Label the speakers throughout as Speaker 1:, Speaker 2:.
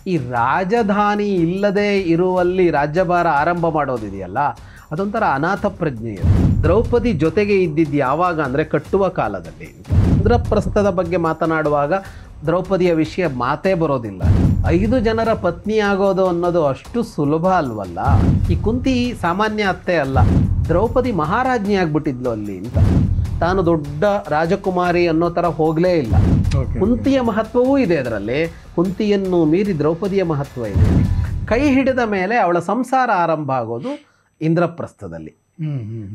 Speaker 1: ಈ ರಾಜಧಾನಿ ಇಲ್ಲದೆ ಇರುವಲ್ಲಿ ರಾಜ್ಯಭಾರ ಆರಂಭ ಮಾಡೋದಿದೆಯಲ್ಲ, ಅದೊಂಥರ ಅನಾಥ ಪ್ರಜ್ಞೆ. ದ್ರೌಪದಿ ಜೊತೆಗೆ ಇದ್ದಿದ್ದು ಯಾವಾಗ ಅಂದರೆ ಕಟ್ಟುವ ಕಾಲದಲ್ಲಿ. ಇಂದ್ರಪ್ರಸ್ಥದ ಬಗ್ಗೆ ಮಾತನಾಡುವಾಗ ದ್ರೌಪದಿಯ ವಿಷಯ ಮಾತೇ ಬರೋದಿಲ್ಲ. 5 ಜನರ ಪತ್ನಿ ಆಗೋದು ಅನ್ನೋದು ಅಷ್ಟು ಸುಲಭ ಅಲ್ವಲ್ಲ. ಈ ಕುಂತಿ ಸಾಮಾನ್ಯ ಅತ್ತೆ ಅಲ್ಲ, ದ್ರೌಪದಿ ಮಹಾರಾಜ್ಞಿ ಆಗ್ಬಿಟ್ಟಿದ್ಲು ಅಲ್ಲಿ ಅಂತ. ತಾನು ದೊಡ್ಡ ರಾಜಕುಮಾರಿ ಅನ್ನೋ ಥರ ಹೋಗಲೇ ಇಲ್ಲ. ಕುಂತಿಯ ಮಹತ್ವವೂ ಇದೆ ಅದರಲ್ಲಿ. ಕುಂತಿಯನ್ನು ಮೀರಿ ದ್ರೌಪದಿಯ ಮಹತ್ವ ಇದೆ. ಕೈ ಹಿಡಿದ ಮೇಲೆ ಅವಳ ಸಂಸಾರ ಆರಂಭ ಆಗೋದು ಇಂದ್ರಪ್ರಸ್ಥದಲ್ಲಿ.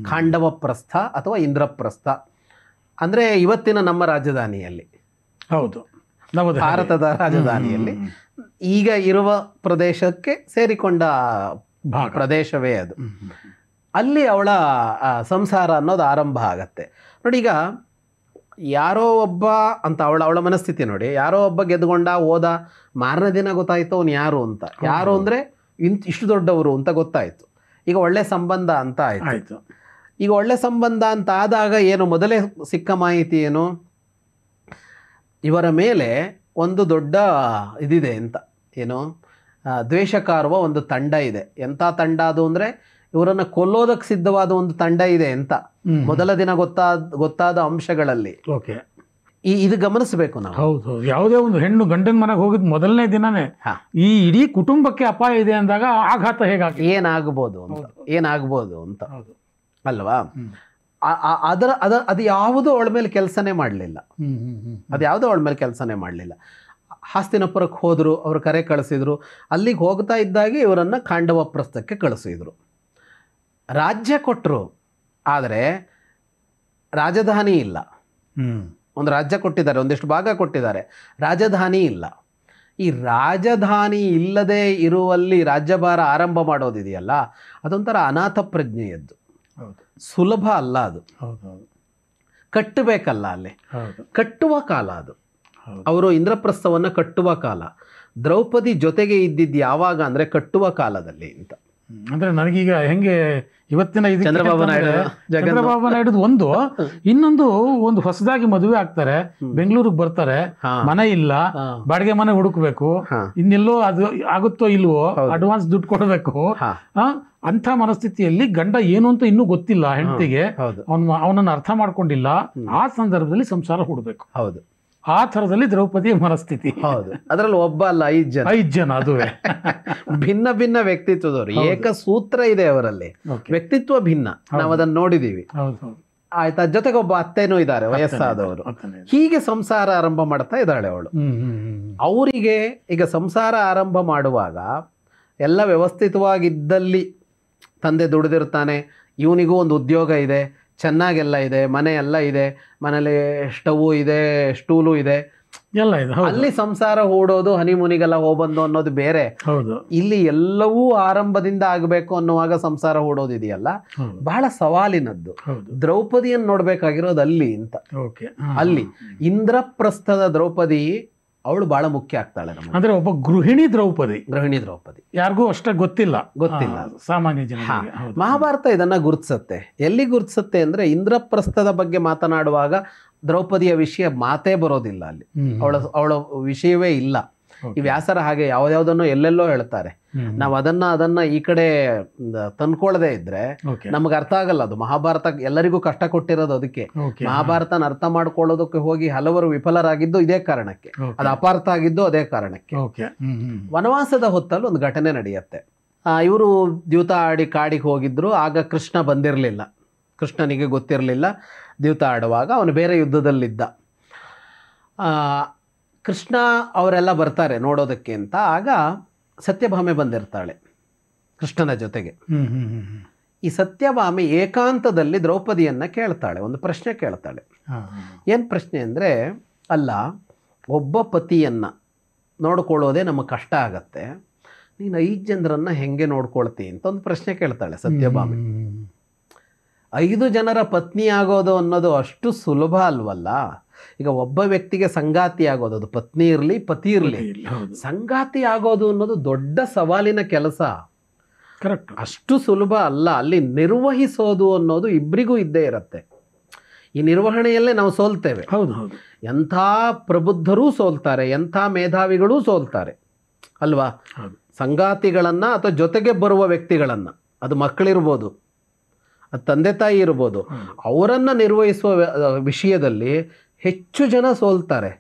Speaker 1: ಖಾಂಡವ ಪ್ರಸ್ಥ ಅಥವಾ ಇಂದ್ರಪ್ರಸ್ಥ ಅಂದರೆ ಇವತ್ತಿನ ನಮ್ಮ ರಾಜಧಾನಿಯಲ್ಲಿ,
Speaker 2: ಹೌದು,
Speaker 1: ಭಾರತದ ರಾಜಧಾನಿಯಲ್ಲಿ ಈಗ ಇರುವ ಪ್ರದೇಶಕ್ಕೆ ಸೇರಿಕೊಂಡ ಪ್ರದೇಶವೇ ಅದು. ಅಲ್ಲಿ ಅವಳ ಸಂಸಾರ ಅನ್ನೋದು ಆರಂಭ ಆಗತ್ತೆ ನೋಡಿ. ಈಗ ಯಾರೋ ಒಬ್ಬ ಅಂತ ಅವಳ ಮನಸ್ಥಿತಿ ನೋಡಿ. ಯಾರೋ ಒಬ್ಬ ಗೆದ್ದುಕೊಂಡ ಹೋದ, ಮಾರನೇ ದಿನ ಗೊತ್ತಾಯ್ತು ಅವನು ಯಾರು ಅಂತ. ಯಾರು ಅಂದರೆ ಇಷ್ಟು ದೊಡ್ಡವರು ಅಂತ ಗೊತ್ತಾಯಿತು. ಈಗ ಒಳ್ಳೆ ಸಂಬಂಧ ಅಂತ ಆಯಿತು. ಈಗ ಒಳ್ಳೆ ಸಂಬಂಧ ಅಂತ ಆದಾಗ ಏನು ಮೊದಲೇ ಸಿಕ್ಕ ಮಾಹಿತಿ ಏನು, ಇವರ ಮೇಲೆ ಒಂದು ದೊಡ್ಡ ಇದಿದೆ ಅಂತ, ಏನು ದ್ವೇಷ ಕಾರುವ ಒಂದು ತಂಡ ಇದೆ. ಎಂಥ ತಂಡ ಅದು ಅಂದರೆ ಇವರನ್ನು ಕೊಲ್ಲೋದಕ್ಕೆ ಸಿದ್ಧವಾದ ಒಂದು ತಂಡ ಇದೆ ಅಂತ ಮೊದಲ ದಿನ ಗೊತ್ತಾದ ಅಂಶಗಳಲ್ಲಿ.
Speaker 2: ಓಕೆ,
Speaker 1: ಇದು ಗಮನಿಸಬೇಕು ನಾವು.
Speaker 2: ಹೌದು, ಯಾವುದೇ ಒಂದು ಹೆಣ್ಣು ಗಂಡನ ಮನೆಗೆ ಹೋಗಿದ್ ಮೊದಲನೇ ದಿನನೇ ಈ ಇಡೀ ಕುಟುಂಬಕ್ಕೆ ಅಪಾಯ ಇದೆ ಅಂದಾಗ ಆಘಾತ ಹೇಗಾಗಿ ಏನಾಗ್ಬೋದು
Speaker 1: ಅಂತ ಅಲ್ವಾ. ಅದು ಯಾವುದೂ ಅವಳ ಮೇಲೆ ಕೆಲಸನೇ ಮಾಡಲಿಲ್ಲ. ಹಸ್ತಿನಪುರಕ್ಕೆ ಹೋದರು, ಅವರು ಕರೆ ಕಳಿಸಿದ್ರು. ಅಲ್ಲಿಗೆ ಹೋಗ್ತಾ ಇದ್ದಾಗೆ ಇವರನ್ನು ಖಾಂಡವ ಪ್ರಸ್ಥಕ್ಕೆ ಕಳಿಸಿದ್ರು. ರಾಜ್ಯ ಕೊಟ್ಟರು, ಆದರೆ ರಾಜಧಾನಿ ಇಲ್ಲ. ಒಂದು ರಾಜ್ಯ ಕೊಟ್ಟಿದ್ದಾರೆ, ಒಂದಿಷ್ಟು ಭಾಗ ಕೊಟ್ಟಿದ್ದಾರೆ, ರಾಜಧಾನಿ ಇಲ್ಲ. ಈ ರಾಜಧಾನಿ ಇಲ್ಲದೆ ಇರುವಲ್ಲಿ ರಾಜ್ಯಭಾರ ಆರಂಭ ಮಾಡೋದಿದೆಯಲ್ಲ, ಅದೊಂಥರ ಅನಾಥ ಪ್ರಜ್ಞೆಯದ್ದು. ಸುಲಭ ಅಲ್ಲ ಅದು. ಕಟ್ಟಬೇಕಲ್ಲ, ಅಲ್ಲಿ ಕಟ್ಟುವ ಕಾಲ ಅದು. ಅವರು ಇಂದ್ರಪ್ರಸ್ಥವನ್ನು ಕಟ್ಟುವ ಕಾಲ. ದ್ರೌಪದಿ ಜೊತೆಗೆ ಇದ್ದಿದ್ದು ಯಾವಾಗ ಅಂದರೆ ಕಟ್ಟುವ ಕಾಲದಲ್ಲಿ ಅಂತ.
Speaker 2: ಅಂದರೆ ನನಗೀಗ ಹೆಂಗೆ ಇವತ್ತಿನ
Speaker 1: ಚಂದ್ರಬಾಬು
Speaker 2: ನಾಯ್ಡು ಇನ್ನೊಂದು ಹೊಸದಾಗಿ ಮದುವೆ ಆಗ್ತಾರೆ, ಬೆಂಗಳೂರಿಗೆ ಬರ್ತಾರೆ, ಮನೆ ಇಲ್ಲ, ಬಾಡಿಗೆ ಮನೆ ಹುಡುಕ್ಬೇಕು, ಇನ್ನೆಲ್ಲೋ ಅದು ಆಗುತ್ತೋ ಇಲ್ವೋ, ಅಡ್ವಾನ್ಸ್ ದುಡ್ಡು ಕೊಡಬೇಕು. ಅಂಥ ಮನಸ್ಥಿತಿಯಲ್ಲಿ ಗಂಡ ಏನು ಅಂತ ಇನ್ನೂ ಗೊತ್ತಿಲ್ಲ ಹೆಂಡತಿಗೆ, ಅವನನ್ನು ಅರ್ಥ ಮಾಡ್ಕೊಂಡಿಲ್ಲ. ಆ ಸಂದರ್ಭದಲ್ಲಿ ಸಂಸಾರ ಹುಡಬೇಕು.
Speaker 1: ಹೌದು,
Speaker 2: ಆ ಥರದಲ್ಲಿ ದ್ರೌಪದಿಯ ಮನಸ್ಥಿತಿ.
Speaker 1: ಹೌದು, ಅದರಲ್ಲಿ ಒಬ್ಬ ಅಲ್ಲ, 5 ಜನ
Speaker 2: ಅದುವೇ
Speaker 1: ಭಿನ್ನ ಭಿನ್ನ ವ್ಯಕ್ತಿತ್ವದವರು. ಏಕಸೂತ್ರ ಇದೆ ಅವರಲ್ಲಿ, ವ್ಯಕ್ತಿತ್ವ ಭಿನ್ನ. ನಾವು ಅದನ್ನು ನೋಡಿದೀವಿ. ಆಯ್ತಾ. ಜೊತೆಗೆ ಒಬ್ಬ ಅತ್ತೆನೂ ಇದ್ದಾರೆ, ವಯಸ್ಸಾದವರು. ಹೀಗೆ ಸಂಸಾರ ಆರಂಭ ಮಾಡ್ತಾ ಇದ್ದಾಳೆ ಅವಳು. ಅವರಿಗೆ ಈಗ ಸಂಸಾರ ಆರಂಭ ಮಾಡುವಾಗ ಎಲ್ಲ ವ್ಯವಸ್ಥಿತವಾಗಿದ್ದಲ್ಲಿ, ತಂದೆ ದುಡಿದಿರ್ತಾನೆ, ಇವನಿಗೂ ಒಂದು ಉದ್ಯೋಗ ಇದೆ, ಚೆನ್ನಾಗೆಲ್ಲ ಇದೆ, ಮನೆ ಎಲ್ಲ ಇದೆ, ಮನೇಲಿ ಸ್ಟವ್ ಇದೆ, ಸ್ಟೂಲು ಇದೆ,
Speaker 2: ಎಲ್ಲ ಇದೆ.
Speaker 1: ಅಲ್ಲಿ ಸಂಸಾರ ಹೂಡೋದು, ಹನಿಮೂನಿಗೆಲ್ಲ ಹೋಗ್ಬಂದು ಅನ್ನೋದು ಬೇರೆ. ಇಲ್ಲಿ ಎಲ್ಲವೂ ಆರಂಭದಿಂದ ಆಗಬೇಕು ಅನ್ನುವಾಗ ಸಂಸಾರ ಹೂಡೋದಿದೆಯಲ್ಲ, ಬಹಳ ಸವಾಲಿನದ್ದು. ದ್ರೌಪದಿಯನ್ನು ನೋಡ್ಬೇಕಾಗಿರೋದು ಅಲ್ಲಿ ಅಂತ. ಅಲ್ಲಿ ಇಂದ್ರಪ್ರಸ್ಥದ ದ್ರೌಪದಿ ಅವಳು ಬಹಳ ಮುಖ್ಯ ಆಗ್ತಾಳೆ ನಮಗೆ.
Speaker 2: ಅಂದ್ರೆ ಒಬ್ಬ ಗೃಹಿಣಿ ದ್ರೌಪದಿ ಯಾರಿಗೂ ಅಷ್ಟೇ ಗೊತ್ತಿಲ್ಲ ಸಾಮಾನ್ಯ ಜನ.
Speaker 1: ಮಹಾಭಾರತ ಇದನ್ನ ಗುರುತಿಸುತ್ತೆ. ಎಲ್ಲಿ ಗುರುತಿಸುತ್ತೆ ಅಂದ್ರೆ ಇಂದ್ರಪ್ರಸ್ಥದ ಬಗ್ಗೆ ಮಾತನಾಡುವಾಗ ದ್ರೌಪದಿಯ ವಿಷಯ ಮಾತೇ ಬರೋದಿಲ್ಲ ಅಲ್ಲಿ. ಅವಳ ವಿಷಯವೇ ಇಲ್ಲ. ಈ ವ್ಯಾಸರ ಹಾಗೆ ಯಾವ್ದಾವುದನ್ನು ಎಲ್ಲೆಲ್ಲೋ ಹೇಳ್ತಾರೆ. ನಾವು ಅದನ್ನ ಈ ಕಡೆ ತಂದ್ಕೊಳ್ಳದೆ ಇದ್ರೆ ನಮ್ಗೆ ಅರ್ಥ ಆಗಲ್ಲ. ಅದು ಮಹಾಭಾರತ ಎಲ್ಲರಿಗೂ ಕಷ್ಟ ಕೊಟ್ಟಿರೋದು ಅದಕ್ಕೆ. ಮಹಾಭಾರತನ ಅರ್ಥ ಮಾಡ್ಕೊಳ್ಳೋದಕ್ಕೆ ಹೋಗಿ ಹಲವರು ವಿಫಲರಾಗಿದ್ದು ಇದೇ ಕಾರಣಕ್ಕೆ, ಅದು ಅಪಾರ್ಥ ಆಗಿದ್ದು ಅದೇ ಕಾರಣಕ್ಕೆ. ವನವಾಸದ ಹೊತ್ತಲ್ಲಿ ಒಂದು ಘಟನೆ ನಡೆಯುತ್ತೆ. ಇವರು ದ್ಯೂತ ಆಡಿ ಕಾಡಿಗೆ ಹೋಗಿದ್ರು. ಆಗ ಕೃಷ್ಣ ಬಂದಿರಲಿಲ್ಲ, ಕೃಷ್ಣನಿಗೆ ಗೊತ್ತಿರಲಿಲ್ಲ. ದ್ಯೂತ ಆಡುವಾಗ ಅವನು ಬೇರೆ ಯುದ್ಧದಲ್ಲಿದ್ದ. ಕೃಷ್ಣ ಅವರೆಲ್ಲ ಬರ್ತಾರೆ ನೋಡೋದಕ್ಕೆ ಅಂತ. ಆಗ ಸತ್ಯಭಾಮೆ ಬಂದಿರ್ತಾಳೆ ಕೃಷ್ಣನ ಜೊತೆಗೆ. ಈ ಸತ್ಯಭಾಮೆ ಏಕಾಂತದಲ್ಲಿ ದ್ರೌಪದಿಯನ್ನ ಕೇಳ್ತಾಳೆ, ಒಂದು ಪ್ರಶ್ನೆ ಕೇಳ್ತಾಳೆ. ಏನು ಪ್ರಶ್ನೆ ಅಂದರೆ, ಅಲ್ಲ, ಒಬ್ಬ ಪತಿಯನ್ನ ನೋಡ್ಕೊಳ್ಳೋದೇ ನಮಗೆ ಕಷ್ಟ ಆಗತ್ತೆ, ನೀನು 5 ಜನರನ್ನ ಹೆಂಗೆ ನೋಡ್ಕೊಳ್ತಿ ಅಂತ ಒಂದು ಪ್ರಶ್ನೆ ಕೇಳ್ತಾಳೆ ಸತ್ಯಭಾಮೆ. 5 ಜನರ ಪತ್ನಿ ಆಗೋದು ಅನ್ನೋದು ಅಷ್ಟು ಸುಲಭ ಅಲ್ವಲ್ಲ. ಈಗ ಒಬ್ಬ ವ್ಯಕ್ತಿಗೆ ಸಂಗಾತಿ ಆಗೋದು, ಅದು ಪತ್ನಿ ಇರಲಿ ಪತಿ ಇರಲಿ, ಸಂಗಾತಿ ಆಗೋದು ಅನ್ನೋದು ದೊಡ್ಡ ಸವಾಲಿನ ಕೆಲಸ.
Speaker 2: ಕರೆಕ್ಟ್,
Speaker 1: ಅಷ್ಟು ಸುಲಭ ಅಲ್ಲ. ಅಲ್ಲಿ ನಿರ್ವಹಿಸೋದು ಅನ್ನೋದು ಇಬ್ಬರಿಗೂ ಇದ್ದೇ ಇರುತ್ತೆ. ಈ ನಿರ್ವಹಣೆಯಲ್ಲೇ ನಾವು ಸೋಲ್ತೇವೆ.
Speaker 2: ಹೌದು,
Speaker 1: ಎಂಥ ಪ್ರಬುದ್ಧರೂ ಸೋಲ್ತಾರೆ, ಎಂಥ ಮೇಧಾವಿಗಳೂ ಸೋಲ್ತಾರೆ. ಅಲ್ವಾ? ಸಂಗಾತಿಗಳನ್ನ ಅಥವಾ ಜೊತೆಗೆ ಬರುವ ವ್ಯಕ್ತಿಗಳನ್ನ, ಅದು ಮಕ್ಕಳಿರ್ಬೋದು, ಅದು ತಂದೆ ತಾಯಿ ಇರ್ಬೋದು, ಅವರನ್ನು ನಿರ್ವಹಿಸುವ ವಿಷಯದಲ್ಲಿ ಹೆಚ್ಚು ಜನ ಸೋಲ್ತಾರೆ.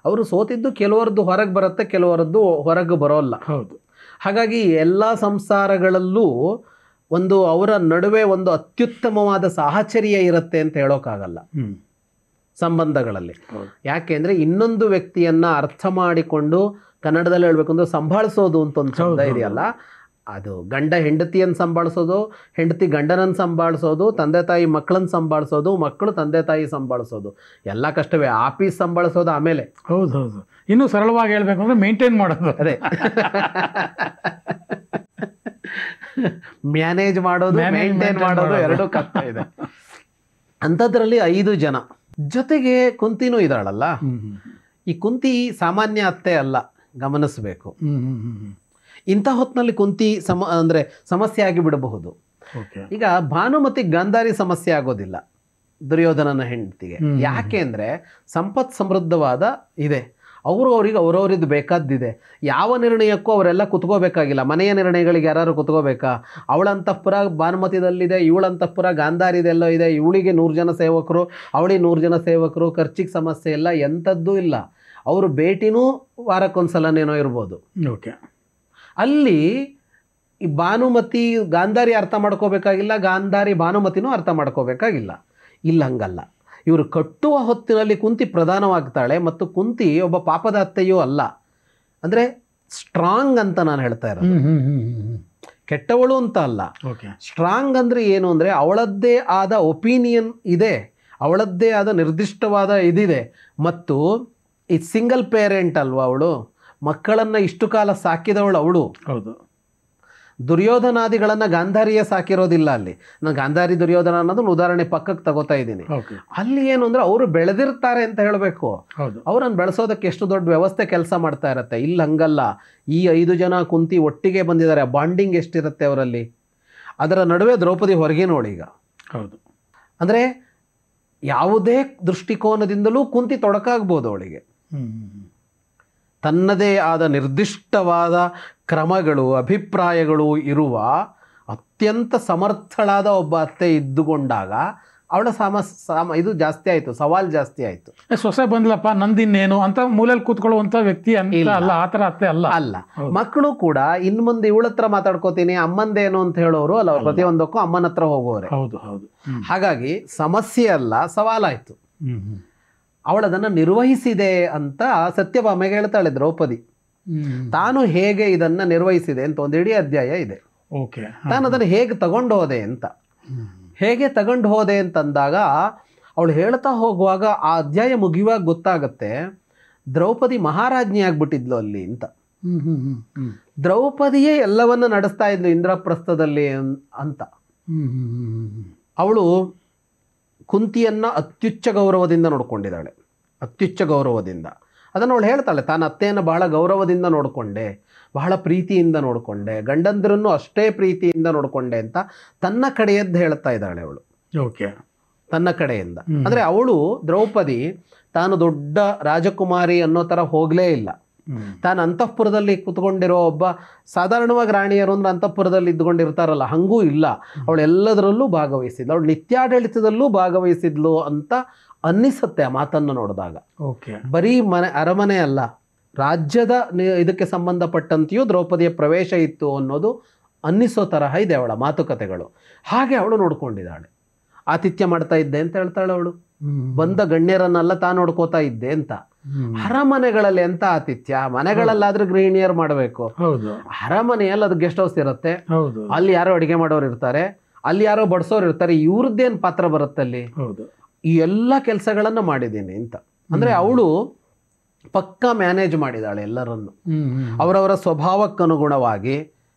Speaker 1: ಅವರು ಸೋತಿದ್ದು ಕೆಲವರದ್ದು ಹೊರಗೆ ಬರುತ್ತೆ, ಕೆಲವರದ್ದು ಹೊರಗೆ ಬರೋಲ್ಲ.
Speaker 2: ಹೌದು.
Speaker 1: ಹಾಗಾಗಿ ಎಲ್ಲ ಸಂಸಾರಗಳಲ್ಲೂ ಒಂದು ಅವರ ನಡುವೆ ಒಂದು ಅತ್ಯುತ್ತಮವಾದ ಸಾಹಚರ್ಯ ಇರುತ್ತೆ ಅಂತ ಹೇಳೋಕ್ಕಾಗಲ್ಲ ಸಂಬಂಧಗಳಲ್ಲಿ. ಯಾಕೆಂದ್ರೆ ಇನ್ನೊಂದು ವ್ಯಕ್ತಿಯನ್ನ ಅರ್ಥ ಮಾಡಿಕೊಂಡು, ಕನ್ನಡದಲ್ಲಿ ಹೇಳ್ಬೇಕು ಅಂದ್ರೆ ಸಂಭಾಳಿಸೋದು ಅಂತ ಒಂದು ಶಬ್ದ ಇದೆಯಲ್ಲ, ಅದು ಗಂಡ ಹೆಂಡತಿಯನ್ನು ಸಂಭಾಳಿಸೋದು, ಹೆಂಡತಿ ಗಂಡನನ್ನು ಸಂಭಾಳಿಸೋದು, ತಂದೆ ತಾಯಿ ಮಕ್ಕಳನ್ನು ಸಂಭಾಳಿಸೋದು, ಮಕ್ಕಳು ತಂದೆ ತಾಯಿ ಸಂಭಾಳಿಸೋದು, ಎಲ್ಲ ಕಷ್ಟವೇ. ಆಫೀಸ್ ಸಂಭಾಳಿಸೋದು ಆಮೇಲೆ.
Speaker 2: ಹೌದು ಹೌದು. ಇನ್ನೂ ಸರಳವಾಗಿ ಹೇಳ್ಬೇಕು ಅಂದ್ರೆ ಮೇಂಟೈನ್ ಮಾಡೋದು.
Speaker 1: ಅದೇ ಮ್ಯಾನೇಜ್ ಮಾಡೋದು, ಮೇಂಟೈನ್ ಮಾಡೋದು ಎರಡೂ ಕಷ್ಟ ಇದೆ. ಅಂಥದ್ರಲ್ಲಿ 5 ಜನ ಜೊತೆಗೆ ಕುಂತಿನೂ ಇದ್ದಾಳಲ್ಲ. ಈ ಕುಂತಿ ಸಾಮಾನ್ಯ ಅತ್ತೆ ಅಲ್ಲ, ಗಮನಿಸಬೇಕು. ಇಂಥ ಹೊತ್ತಿನಲ್ಲಿ ಕುಂತಿ ಅಂದರೆ ಸಮಸ್ಯೆ ಆಗಿ ಬಿಡಬಹುದು. ಈಗ ಭಾನುಮತಿ ಗಾಂಧಾರಿ ಸಮಸ್ಯೆ ಆಗೋದಿಲ್ಲ ದುರ್ಯೋಧನನ ಹೆಂಡತಿಗೆ. ಯಾಕೆ ಅಂದರೆ ಸಂಪತ್ ಸಮೃದ್ಧವಾದ ಇದೆ, ಅವ್ರಿಗೆ ಅವರವರಿದ್ದು ಬೇಕಾದ್ದಿದೆ. ಯಾವ ನಿರ್ಣಯಕ್ಕೂ ಅವರೆಲ್ಲ ಕುತ್ಕೋಬೇಕಾಗಿಲ್ಲ. ಮನೆಯ ನಿರ್ಣಯಗಳಿಗೆ ಯಾರು ಕುತ್ಕೋಬೇಕಾ? ಅವಳ ಅಂತಃಪುರ ಭಾನುಮತಿದಲ್ಲಿದೆ, ಇವಳ ಅಂತಃಪುರ ಗಾಂಧಾರಿದೆಲ್ಲೋ ಇದೆ, ಇವಳಿಗೆ 100 ಜನ ಸೇವಕರು, ಅವಳಿಗೆ 100 ಜನ ಸೇವಕರು, ಖರ್ಚಿಗೆ ಸಮಸ್ಯೆ ಇಲ್ಲ, ಎಂಥದ್ದೂ ಇಲ್ಲ. ಅವರು ಭೇಟಿನೂ ವಾರಕ್ಕೊಂದ್ಸಲನೇನೋ ಇರ್ಬೋದು.
Speaker 2: ಓಕೆ.
Speaker 1: ಅಲ್ಲಿ ಈ ಭಾನುಮತಿ ಗಾಂಧಾರಿ ಅರ್ಥ ಮಾಡ್ಕೋಬೇಕಾಗಿಲ್ಲ, ಗಾಂಧಾರಿ ಭಾನುಮತಿನೂ ಅರ್ಥ ಮಾಡ್ಕೋಬೇಕಾಗಿಲ್ಲ. ಇಲ್ಲ, ಹಂಗಲ್ಲ. ಇವರು ಕಟ್ಟುವ ಹೊತ್ತಿನಲ್ಲಿ ಕುಂತಿ ಪ್ರಧಾನವಾಗ್ತಾಳೆ. ಮತ್ತು ಕುಂತಿ ಒಬ್ಬ ಪಾಪದ ಅತ್ತೆಯೂ ಅಲ್ಲ, ಅಂದರೆ ಸ್ಟ್ರಾಂಗ್ ಅಂತ ನಾನು ಹೇಳ್ತಾ ಇರೋದು, ಕೆಟ್ಟವಳು ಅಂತ ಅಲ್ಲ. ಸ್ಟ್ರಾಂಗ್ ಅಂದರೆ ಏನು ಅಂದರೆ ಅವಳದ್ದೇ ಆದ ಒಪಿನಿಯನ್ ಇದೆ, ಅವಳದ್ದೇ ಆದ ನಿರ್ದಿಷ್ಟವಾದ ಇದಿದೆ. ಮತ್ತು ಈ ಸಿಂಗಲ್ ಪೇರೆಂಟ್ ಅಲ್ವಾ ಅವಳು, ಮಕ್ಕಳನ್ನು ಇಷ್ಟು ಕಾಲ ಸಾಕಿದವಳು ಅವಳು.
Speaker 2: ಹೌದು.
Speaker 1: ದುರ್ಯೋಧನಾದಿಗಳನ್ನು ಗಾಂಧಾರಿಯೇ ಸಾಕಿರೋದಿಲ್ಲ ಅಲ್ಲಿ. ನಾನು ಗಾಂಧಾರಿ ದುರ್ಯೋಧನ ಅನ್ನೋದನ್ನ ಉದಾಹರಣೆ ಪಕ್ಕಕ್ಕೆ ತಗೋತಾ ಇದ್ದೀನಿ. ಅಲ್ಲಿ ಏನು ಅಂದರೆ ಅವರು ಬೆಳೆದಿರ್ತಾರೆ ಅಂತ ಹೇಳಬೇಕು. ಅವರನ್ನು ಬೆಳೆಸೋದಕ್ಕೆ ಎಷ್ಟು ದೊಡ್ಡ ವ್ಯವಸ್ಥೆ ಕೆಲಸ ಮಾಡ್ತಾ ಇರತ್ತೆ. ಇಲ್ಲಿ ಹಂಗಲ್ಲ. ಈ 5 ಜನ ಕುಂತಿ ಒಟ್ಟಿಗೆ ಬಂದಿದ್ದಾರೆ, ಬಾಂಡಿಂಗ್ ಎಷ್ಟಿರುತ್ತೆ ಅವರಲ್ಲಿ. ಅದರ ನಡುವೆ ದ್ರೌಪದಿ ಹೊರಗೆ ನೋಡಿ ಈಗ.
Speaker 2: ಹೌದು.
Speaker 1: ಅಂದರೆ ಯಾವುದೇ ದೃಷ್ಟಿಕೋನದಿಂದಲೂ ಕುಂತಿ ತೊಡಕಾಗ್ಬೋದು ಅವಳಿಗೆ. ತನ್ನದೇ ಆದ ನಿರ್ದಿಷ್ಟವಾದ ಕ್ರಮಗಳು, ಅಭಿಪ್ರಾಯಗಳು ಇರುವ ಅತ್ಯಂತ ಸಮರ್ಥಳಾದ ಒಬ್ಬ ಅತ್ತೆ ಇದ್ದುಕೊಂಡಾಗ ಅವಳ ಇದು ಜಾಸ್ತಿ ಆಯಿತು, ಸವಾಲು ಜಾಸ್ತಿ ಆಯಿತು.
Speaker 2: ಸೊಸೆ ಬಂದ್ಲಪ್ಪ ನಂದಿನ್ನೇನು ಅಂತ ಮೂಲೆಯಲ್ಲಿ ಕೂತ್ಕೊಳ್ಳುವಂಥ ವ್ಯಕ್ತಿ ಅಂತ ಅಲ್ಲ, ಆ ಥರ ಅತ್ತೆ ಅಲ್ಲ.
Speaker 1: ಅಲ್ಲ. ಮಕ್ಕಳು ಕೂಡ ಇನ್ನು ಮುಂದೆ ಇವಳ ಹತ್ರ ಮಾತಾಡ್ಕೋತೀನಿ, ಅಮ್ಮಂದೇನು ಅಂತ ಹೇಳೋರು ಅಲ್ಲ, ಅವ್ರು ಪ್ರತಿಯೊಂದಕ್ಕೂ ಅಮ್ಮನ ಹತ್ರ ಹೋಗೋರೆ.
Speaker 2: ಹೌದು ಹೌದು.
Speaker 1: ಹಾಗಾಗಿ ಸಮಸ್ಯೆ ಅಲ್ಲ, ಸವಾಲಾಯಿತು. ಅವಳದನ್ನು ನಿರ್ವಹಿಸಿದೆ ಅಂತ ಸತ್ಯಭಾಮೆಗೆ ಹೇಳ್ತಾಳೆ ದ್ರೌಪದಿ. ತಾನು ಹೇಗೆ ಇದನ್ನು ನಿರ್ವಹಿಸಿದೆ ಅಂತ ಒಂದು ಇಡೀ ಅಧ್ಯಾಯ ಇದೆ. ತಾನು ಅದನ್ನು ಹೇಗೆ ತಗೊಂಡು ಹೋದೆ ಅಂತ, ಹೇಗೆ ತಗೊಂಡು ಹೋದೆ ಅಂತಂದಾಗ ಅವಳು ಹೇಳ್ತಾ ಹೋಗುವಾಗ ಆ ಅಧ್ಯಾಯ ಮುಗಿಯುವಾಗ ಗೊತ್ತಾಗತ್ತೆ ದ್ರೌಪದಿ ಮಹಾರಾಜ್ಞಿ ಆಗ್ಬಿಟ್ಟಿದ್ಲು ಅಲ್ಲಿ ಅಂತ. ದ್ರೌಪದಿಯೇ ಎಲ್ಲವನ್ನ ನಡೆಸ್ತಾ ಇದ್ಲು ಇಂದ್ರಪ್ರಸ್ಥದಲ್ಲಿ ಅಂತ. ಅವಳು ಕುಂತಿಯನ್ನು ಅತ್ಯುಚ್ಚ ಗೌರವದಿಂದ ನೋಡ್ಕೊಂಡಿದ್ದಾಳೆ, ಅತ್ಯುಚ್ಚ ಗೌರವದಿಂದ. ಅದನ್ನು ಅವಳು ಹೇಳ್ತಾಳೆ, ತಾನು ಅತ್ತೆಯನ್ನು ಬಹಳ ಗೌರವದಿಂದ ನೋಡಿಕೊಂಡೆ, ಬಹಳ ಪ್ರೀತಿಯಿಂದ ನೋಡಿಕೊಂಡೆ, ಗಂಡಂದ್ರನ್ನು ಅಷ್ಟೇ ಪ್ರೀತಿಯಿಂದ ನೋಡಿಕೊಂಡೆ ಅಂತ ತನ್ನ ಕಡೆಯದ್ದು ಹೇಳ್ತಾ ಇದ್ದಾಳೆ ಅವಳು.
Speaker 2: ಓಕೆ.
Speaker 1: ತನ್ನ ಕಡೆಯಿಂದ ಅಂದರೆ ಅವಳು ದ್ರೌಪದಿ ತಾನು ದೊಡ್ಡ ರಾಜಕುಮಾರಿ ಅನ್ನೋ ಥರ ಹೋಗಲೇ ಇಲ್ಲ. ತಾನು ಅಂತಃಪುರದಲ್ಲಿ ಕೂತ್ಕೊಂಡಿರೋ ಒಬ್ಬ ಸಾಧಾರಣವಾಗಿ ರಾಣಿಯರು ಅಂದ್ರೆ ಅಂತಃಪುರದಲ್ಲಿ ಇದ್ದುಕೊಂಡಿರ್ತಾರಲ್ಲ, ಹಂಗೂ ಇಲ್ಲ. ಅವಳು ಎಲ್ಲದರಲ್ಲೂ ಭಾಗವಹಿಸಿದ್ಲು, ಅವಳು ನಿತ್ಯಾಡಳಿತದಲ್ಲೂ ಭಾಗವಹಿಸಿದ್ಲು ಅಂತ ಅನ್ನಿಸುತ್ತೆ ಆ ಮಾತನ್ನು ನೋಡಿದಾಗ.
Speaker 2: ಓಕೆ.
Speaker 1: ಬರೀ ಅರಮನೆ ಅಲ್ಲ, ರಾಜ್ಯದ ಇದಕ್ಕೆ ಸಂಬಂಧಪಟ್ಟಂತೆಯೂ ದ್ರೌಪದಿಯ ಪ್ರವೇಶ ಇತ್ತು ಅನ್ನೋದು ಅನ್ನಿಸೋ ತರಹ ಇದೆ ಅವಳ ಮಾತುಕತೆಗಳು. ಹಾಗೆ ಅವಳು ನೋಡ್ಕೊಂಡಿದ್ದಾಳೆ. ಆತಿಥ್ಯ ಮಾಡ್ತಾ ಇದ್ದೆ ಅಂತ ಹೇಳ್ತಾಳೆ ಅವಳು. ಬಂದ ಗಣ್ಯರನ್ನೆಲ್ಲ ತಾನು ನೋಡ್ಕೋತಾ ಇದ್ದೆ ಅಂತ. ಅರಮನೆಗಳಲ್ಲಿ ಎಂತ ಆತಿಥ್ಯ, ಮನೆಗಳಲ್ಲಾದ್ರೂ ಗೃಹಿಣಿಯರು ಮಾಡಬೇಕು. ಅರಮನೆಯಲ್ಲಿ ಅದು ಗೆಸ್ಟ್ ಹೌಸ್ ಇರುತ್ತೆ, ಅಲ್ಲಿ ಯಾರೋ ಅಡಿಗೆ ಮಾಡೋರು ಇರ್ತಾರೆ, ಅಲ್ಲಿ ಯಾರೋ ಬಡಿಸೋರು ಇರ್ತಾರೆ, ಇವ್ರದ್ದೇನು ಪಾತ್ರ ಬರುತ್ತೆ ಅಲ್ಲಿ. ಈ ಎಲ್ಲ ಕೆಲಸಗಳನ್ನ ಮಾಡಿದ್ದೀನಿ ಅಂತ. ಅಂದ್ರೆ ಅವಳು ಪಕ್ಕಾ ಮ್ಯಾನೇಜ್ ಮಾಡಿದಾಳೆ ಎಲ್ಲರನ್ನು, ಅವರವರ ಸ್ವಭಾವಕ್ಕನುಗುಣವಾಗಿ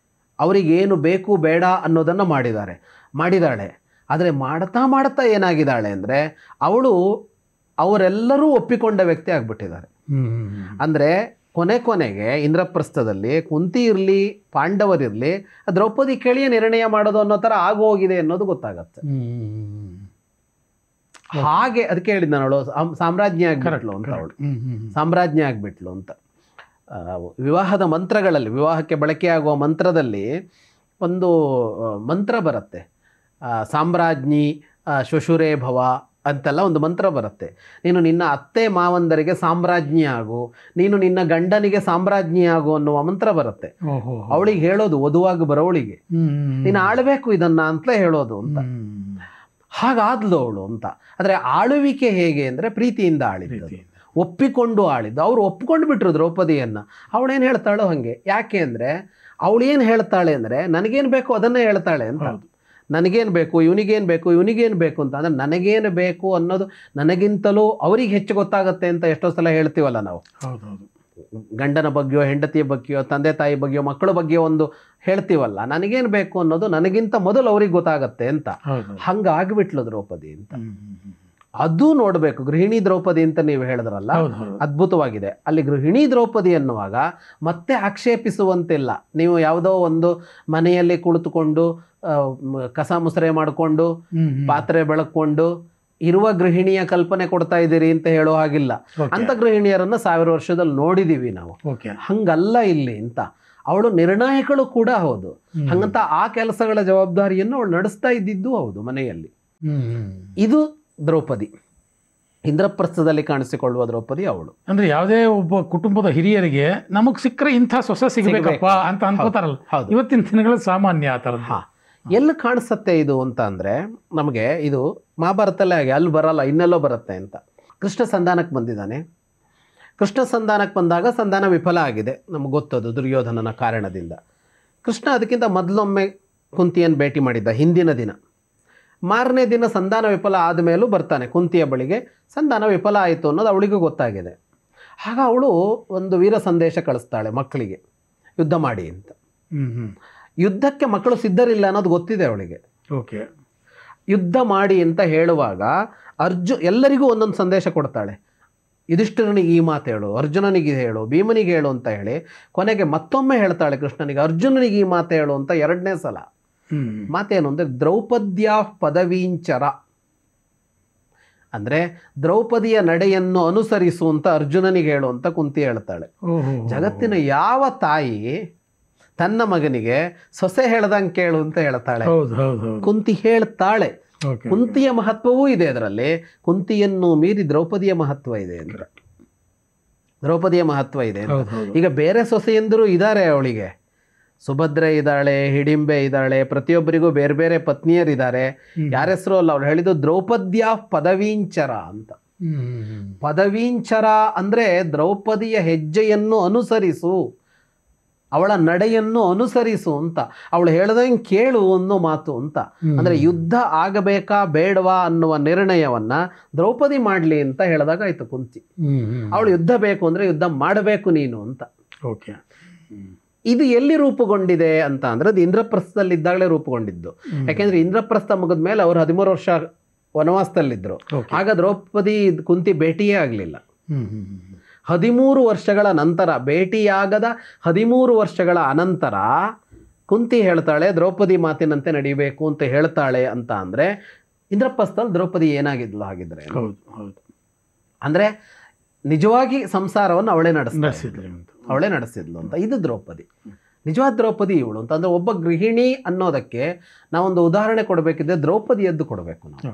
Speaker 1: ಅವರಿಗೇನು ಬೇಕು ಬೇಡ ಅನ್ನೋದನ್ನು ಮಾಡಿದಾಳೆ. ಆದರೆ ಮಾಡ್ತಾ ಏನಾಗಿದ್ದಾಳೆ ಅಂದರೆ ಅವಳು ಅವರೆಲ್ಲರೂ ಒಪ್ಪಿಕೊಂಡ ವ್ಯಕ್ತಿ ಆಗ್ಬಿಟ್ಟಿದ್ದಾರೆ. ಅಂದರೆ ಕೊನೆಗೆ ಇಂದ್ರಪ್ರಸ್ಥದಲ್ಲಿ ಕುಂತಿ ಇರಲಿ ಪಾಂಡವರಿರಲಿ ದ್ರೌಪದಿ ಕೇಳಿಯೇ ನಿರ್ಣಯ ಮಾಡೋದು ಅನ್ನೋ ಥರ ಆಗೋಗಿದೆ ಅನ್ನೋದು ಗೊತ್ತಾಗತ್ತೆ. ಹಾಗೆ ಅದಕ್ಕೆ ಹೇಳಿದ್ದ ಅವಳು ಸಾಮ್ರಾಜ್ಞಿ ಆಗ್ಬಿಟ್ಲು ಅಂತ, ಅವಳು ಸಾಮ್ರಾಜ್ಞಿ ಆಗ್ಬಿಟ್ಲು ಅಂತ. ವಿವಾಹದ ಮಂತ್ರಗಳಲ್ಲಿ, ವಿವಾಹಕ್ಕೆ ಬಳಕೆಯಾಗುವ ಮಂತ್ರದಲ್ಲಿ ಒಂದು ಮಂತ್ರ ಬರುತ್ತೆ, ಸಾಮ್ರಾಜ್ಞಿ ಶ್ವಶುರೇ ಭವ ಅಂತೆಲ್ಲ ಒಂದು ಮಂತ್ರ ಬರುತ್ತೆ. ನೀನು ನಿನ್ನ ಅತ್ತೆ ಮಾವಂದರಿಗೆ ಸಾಮ್ರಾಜ್ಞಿ ಆಗು, ನೀನು ನಿನ್ನ ಗಂಡನಿಗೆ ಸಾಮ್ರಾಜ್ಞಿ ಆಗು ಅನ್ನುವ ಮಂತ್ರ ಬರುತ್ತೆ. ಅವಳಿಗೆ ಹೇಳೋದು, ವಧುವಾಗಿ ಬರೋವಳಿಗೆ ನೀನು ಆಳ್ಬೇಕು ಇದನ್ನ ಅಂತಲೇ ಹೇಳೋದು ಅಂತ. ಹಾಗಾದ್ಲು ಅವಳು ಅಂತ. ಆದರೆ ಆಳುವಿಕೆ ಹೇಗೆ ಅಂದರೆ ಪ್ರೀತಿಯಿಂದ ಆಳಿದ್ದು, ಒಪ್ಪಿಕೊಂಡು ಆಳಿದ್ದು. ಅವರು ಒಪ್ಪಿಕೊಂಡು ಬಿಟ್ರು ದ್ರೌಪದಿಯನ್ನು. ಅವಳೇನು ಹೇಳ್ತಾಳೋ ಹಾಗೆ. ಯಾಕೆ ಅಂದರೆ ಅವಳೇನು ಹೇಳ್ತಾಳೆ ಅಂದರೆ ನನಗೇನು ಬೇಕು ಅದನ್ನೇ ಹೇಳ್ತಾಳೆ ಅಂತ. ನನಗೇನು ಬೇಕು, ಇವನಿಗೇನು ಬೇಕು, ಇವನಿಗೇನು ಬೇಕು ಅಂತ. ಅಂದರೆ ನನಗೇನು ಬೇಕು ಅನ್ನೋದು ನನಗಿಂತಲೂ ಅವರಿಗೆ ಹೆಚ್ಚು ಗೊತ್ತಾಗುತ್ತೆ ಅಂತ ಎಷ್ಟೋ ಸಲ ಹೇಳ್ತೀವಲ್ಲ ನಾವು. ಗಂಡನ ಬಗ್ಗೆಯೋ, ಹೆಂಡತಿಯ ಬಗ್ಗೆಯೋ, ತಂದೆ ತಾಯಿ ಬಗ್ಗೆಯೋ, ಮಕ್ಕಳ ಬಗ್ಗೆಯೋ ಒಂದು ಹೇಳ್ತೀವಲ್ಲ, ನನಗೇನು ಬೇಕು ಅನ್ನೋದು ನನಗಿಂತ ಮೊದಲು ಅವ್ರಿಗೆ ಗೊತ್ತಾಗತ್ತೆ ಅಂತ. ಹಂಗಾಗ್ಬಿಟ್ಲು ದ್ರೌಪದಿ ಅಂತ. ಅದು ನೋಡಬೇಕು. ಗೃಹಿಣಿ ದ್ರೌಪದಿ ಅಂತ ನೀವು ಹೇಳಿದ್ರಲ್ಲ, ಅದ್ಭುತವಾಗಿದೆ. ಅಲ್ಲಿ ಗೃಹಿಣಿ ದ್ರೌಪದಿ ಅನ್ನುವಾಗ ಮತ್ತೆ ಆಕ್ಷೇಪಿಸುವಂತಿಲ್ಲ. ನೀವು ಯಾವುದೋ ಒಂದು ಮನೆಯಲ್ಲಿ ಕುಳಿತುಕೊಂಡು ಕಸ ಮುಸರೆ ಮಾಡಿಕೊಂಡು ಪಾತ್ರೆ ಬೆಳಕೊಂಡು ಇರುವ ಗೃಹಿಣಿಯ ಕಲ್ಪನೆ ಕೊಡ್ತಾ ಇದ್ದೀರಿ ಅಂತ ಹೇಳೋ ಹಾಗಿಲ್ಲ. ಅಂತ ಗೃಹಿಣಿಯರನ್ನ 1000 ವರ್ಷದಲ್ಲಿ ನೋಡಿದೀವಿ ನಾವು. ಹಂಗಲ್ಲ ಇಲ್ಲಿ ಅಂತ. ಅವಳು ನಿರ್ಣಾಯಕಳು ಕೂಡ ಹೌದು. ಹಂಗಂತ ಆ ಕೆಲಸಗಳ ಜವಾಬ್ದಾರಿಯನ್ನು ಅವಳು ನಡೆಸ್ತಾ ಇದ್ದಿದ್ದು ಹೌದು ಮನೆಯಲ್ಲಿ. ಇದು ದ್ರೌಪದಿ, ಇಂದ್ರಪ್ರಸ್ಥದಲ್ಲಿ ಕಾಣಿಸಿಕೊಳ್ಳುವ ದ್ರೌಪದಿ ಅವಳು.
Speaker 2: ಅಂದ್ರೆ ಯಾವುದೇ ಒಬ್ಬ ಕುಟುಂಬದ ಹಿರಿಯರಿಗೆ ನಮಗ್ ಸಿಕ್ಕರೆ ಇಂಥ ಸೊಸೆ ಸಿಗಬೇಕಪ್ಪ ಅಂತ ಅನ್ಕೋತಾರಲ್ಲ, ಇವತ್ತಿನ ದಿನಗಳಲ್ಲಿ ಸಾಮಾನ್ಯ ಆ ಥರದ್ದು.
Speaker 1: ಎಲ್ಲಿ ಕಾಣಿಸುತ್ತೆ ಇದು ಅಂತ ಅಂದರೆ, ನಮಗೆ ಇದು ಮಹಾಭಾರತಲ್ಲೇ ಹಾಗೆ, ಅಲ್ಲಿ ಬರಲ್ಲ ಇನ್ನೆಲ್ಲೋ ಬರುತ್ತೆ ಅಂತ. ಕೃಷ್ಣ ಸಂಧಾನಕ್ಕೆ ಬಂದಿದ್ದಾನೆ. ಕೃಷ್ಣ ಸಂಧಾನಕ್ಕೆ ಬಂದಾಗ ಸಂಧಾನ ವಿಫಲ ಆಗಿದೆ, ನಮಗೆ ಗೊತ್ತದು ದುರ್ಯೋಧನನ ಕಾರಣದಿಂದ. ಕೃಷ್ಣ ಅದಕ್ಕಿಂತ ಮೊದಲೊಮ್ಮೆ ಕುಂತಿಯನ್ನು ಭೇಟಿ ಮಾಡಿದ್ದ ಹಿಂದಿನ ದಿನ. ಮಾರನೇ ದಿನ ಸಂಧಾನ ವಿಫಲ ಆದಮೇಲೂ ಬರ್ತಾನೆ ಕುಂತಿಯ ಬಳಿಗೆ. ಸಂಧಾನ ವಿಫಲ ಆಯಿತು ಅನ್ನೋದು ಅವಳಿಗೂ ಗೊತ್ತಾಗಿದೆ. ಆಗ ಅವಳು ಒಂದು ವೀರ ಸಂದೇಶ ಕಳಿಸ್ತಾಳೆ ಮಕ್ಕಳಿಗೆ, ಯುದ್ಧ ಮಾಡಿ ಅಂತ. ಯುದ್ಧಕ್ಕೆ ಮಕ್ಕಳು ಸಿದ್ಧರಿಲ್ಲ ಅನ್ನೋದು ಗೊತ್ತಿದೆ ಅವಳಿಗೆ. ಯುದ್ಧ ಮಾಡಿ ಅಂತ ಹೇಳುವಾಗ ಎಲ್ಲರಿಗೂ ಒಂದೊಂದು ಸಂದೇಶ ಕೊಡ್ತಾಳೆ. ಯುಧಿಷ್ಠಿರನಿಗೆ ಈ ಮಾತು ಹೇಳು, ಅರ್ಜುನನಿಗೆ ಹೇಳು, ಭೀಮನಿಗೆ ಹೇಳು ಅಂತ ಹೇಳಿ ಕೊನೆಗೆ ಮತ್ತೊಮ್ಮೆ ಹೇಳ್ತಾಳೆ ಕೃಷ್ಣನಿಗೆ, ಅರ್ಜುನನಿಗೆ ಈ ಮಾತು ಹೇಳು ಅಂತ 2ನೇ ಸಲ. ಮಾತೇನು ಅಂದರೆ ದ್ರೌಪದ್ಯಾ ಪದವೀಂಚರ, ಅಂದರೆ ದ್ರೌಪದಿಯ ನಡೆಯನ್ನು ಅನುಸರಿಸು ಅಂತ ಅರ್ಜುನನಿಗೆ ಹೇಳು ಅಂತ ಕುಂತಿ ಹೇಳ್ತಾಳೆ. ಜಗತ್ತಿನ ಯಾವ ತಾಯಿ ತನ್ನ ಮಗನಿಗೆ ಸೊಸೆ ಹೇಳ್ದಂಗೆ ಕೇಳು ಅಂತ ಹೇಳ್ತಾಳೆ? ಕುಂತಿ ಹೇಳ್ತಾಳೆ. ಕುಂತಿಯ ಮಹತ್ವವೂ ಇದೆ ಅದರಲ್ಲಿ. ಕುಂತಿಯನ್ನು ಮೀರಿ ದ್ರೌಪದಿಯ ಮಹತ್ವ ಇದೆ ಅಂದ್ರೆ, ದ್ರೌಪದಿಯ ಮಹತ್ವ ಇದೆ. ಈಗ ಬೇರೆ ಸೊಸೆಯಂದರು ಇದ್ದಾರೆ ಅವಳಿಗೆ. ಸುಭದ್ರೆ ಇದ್ದಾಳೆ, ಹಿಡಿಂಬೆ ಇದ್ದಾಳೆ, ಪ್ರತಿಯೊಬ್ಬರಿಗೂ ಬೇರೆ ಬೇರೆ ಪತ್ನಿಯರಿದ್ದಾರೆ. ಯಾರ ಹೆಸರು ಅಲ್ಲ, ಅವಳು ಹೇಳಿದ್ದು ದ್ರೌಪದ್ಯಾ ಪದವೀಂಚರ ಅಂತ. ಪದವೀಂಚರ ಅಂದರೆ ದ್ರೌಪದಿಯ ಹೆಜ್ಜೆಯನ್ನು ಅನುಸರಿಸು, ಅವಳ ನಡೆಯನ್ನು ಅನುಸರಿಸು ಅಂತ. ಅವಳು ಹೇಳ್ದಂಗೆ ಕೇಳು ಅನ್ನೋ ಮಾತು ಅಂತ. ಅಂದರೆ ಯುದ್ಧ ಆಗಬೇಕಾ ಬೇಡವಾ ಅನ್ನುವ ನಿರ್ಣಯವನ್ನ ದ್ರೌಪದಿ ಮಾಡಲಿ ಅಂತ ಹೇಳಿದಾಗ ಆಯ್ತು ಕುಂತಿ. ಅವಳು ಯುದ್ಧ ಬೇಕು ಅಂದರೆ ಯುದ್ಧ ಮಾಡಬೇಕು ನೀನು ಅಂತ. ಇದು ಎಲ್ಲಿ ರೂಪುಗೊಂಡಿದೆ ಅಂತ ಅಂದರೆ ಅದು ಇಂದ್ರಪ್ರಸ್ಥದಲ್ಲಿದ್ದಾಗಲೇ ರೂಪುಗೊಂಡಿದ್ದು. ಯಾಕೆಂದ್ರೆ ಇಂದ್ರಪ್ರಸ್ಥ ಮುಗಿದ ಮೇಲೆ ಅವರು 13 ವರ್ಷ ವನವಾಸದಲ್ಲಿದ್ದರು. ಆಗ ದ್ರೌಪದಿ ಕುಂತಿ ಭೇಟಿಯೇ ಆಗಲಿಲ್ಲ. 13 ವರ್ಷಗಳ ನಂತರ, ಭೇಟಿಯಾಗದ 13 ವರ್ಷಗಳ ಅನಂತರ ಕುಂತಿ ಹೇಳ್ತಾಳೆ ದ್ರೌಪದಿ ಮಾತಿನಂತೆ ನಡಿಬೇಕು ಅಂತ ಹೇಳ್ತಾಳೆ ಅಂತ. ಅಂದರೆ ಇಂದ್ರಪ್ರಸ್ಥದಲ್ಲಿ ದ್ರೌಪದಿ ಏನಾಗಿದ್ಲು ಹಾಗಿದ್ರೆ? ಅಂದರೆ ನಿಜವಾಗಿ ಸಂಸಾರವನ್ನು ಅವಳೇ ನಡೆಸಿದ್ಲು ಅಂತ. ಇದು ದ್ರೌಪದಿ, ನಿಜವಾದ ದ್ರೌಪದಿ ಇವಳು ಅಂತ. ಅಂದರೆ ಒಬ್ಬ ಗೃಹಿಣಿ ಅನ್ನೋದಕ್ಕೆ ನಾವೊಂದು ಉದಾಹರಣೆ ಕೊಡಬೇಕಿದ್ರೆ ದ್ರೌಪದಿಯದ್ದು ಕೊಡಬೇಕು ನಾವು.